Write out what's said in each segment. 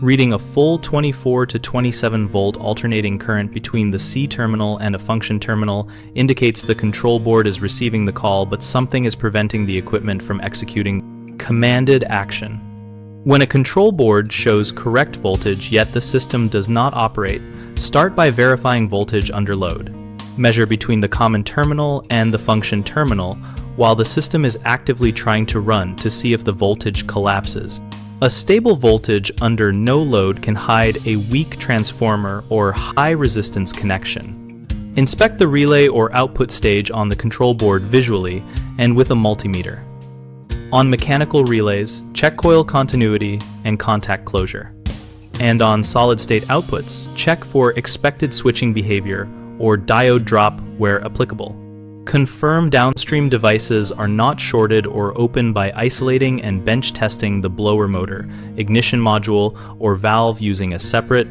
Reading a full 24 to 27 volt alternating current between the C terminal and a function terminal indicates the control board is receiving the call, but something is preventing the equipment from executing commanded action. When a control board shows correct voltage yet the system does not operate, start by verifying voltage under load. Measure between the common terminal and the function terminal while the system is actively trying to run to see if the voltage collapses. A stable voltage under no load can hide a weak transformer or high resistance connection. Inspect the relay or output stage on the control board visually and with a multimeter. On mechanical relays, check coil continuity and contact closure. And on solid-state outputs, check for expected switching behavior or diode drop where applicable. Confirm downstream devices are not shorted or open by isolating and bench testing the blower motor, ignition module, or valve using a separate,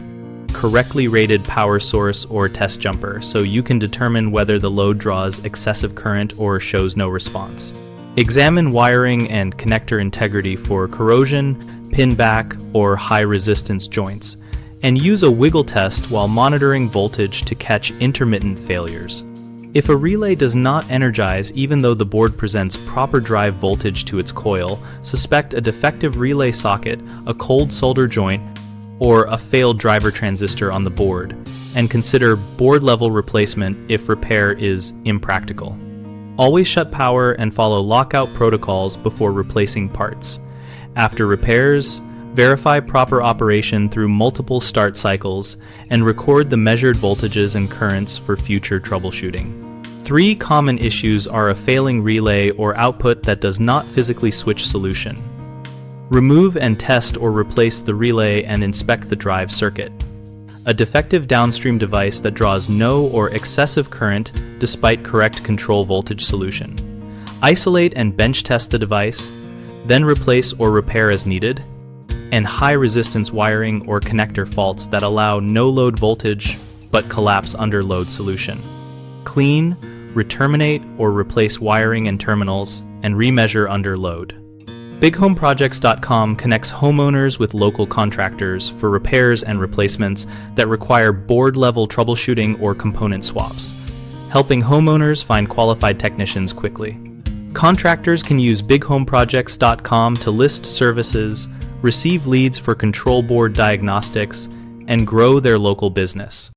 correctly rated power source or test jumper so you can determine whether the load draws excessive current or shows no response. Examine wiring and connector integrity for corrosion, pin back, or high resistance joints, and use a wiggle test while monitoring voltage to catch intermittent failures. If a relay does not energize even though the board presents proper drive voltage to its coil, suspect a defective relay socket, a cold solder joint, or a failed driver transistor on the board, and consider board-level replacement if repair is impractical. Always shut power and follow lockout protocols before replacing parts. After repairs, verify proper operation through multiple start cycles and record the measured voltages and currents for future troubleshooting. 3 common issues are a failing relay or output that does not physically switch solution. Remove and test or replace the relay and inspect the drive circuit. A defective downstream device that draws no or excessive current despite correct control voltage solution. Isolate and bench test the device, then replace or repair as needed. And high resistance wiring or connector faults that allow no load voltage but collapse under load solution. Clean, reterminate or replace wiring and terminals, and remeasure under load. BigHomeProjects.com connects homeowners with local contractors for repairs and replacements that require board-level troubleshooting or component swaps, helping homeowners find qualified technicians quickly. Contractors can use BigHomeProjects.com to list services, receive leads for control board diagnostics, and grow their local business.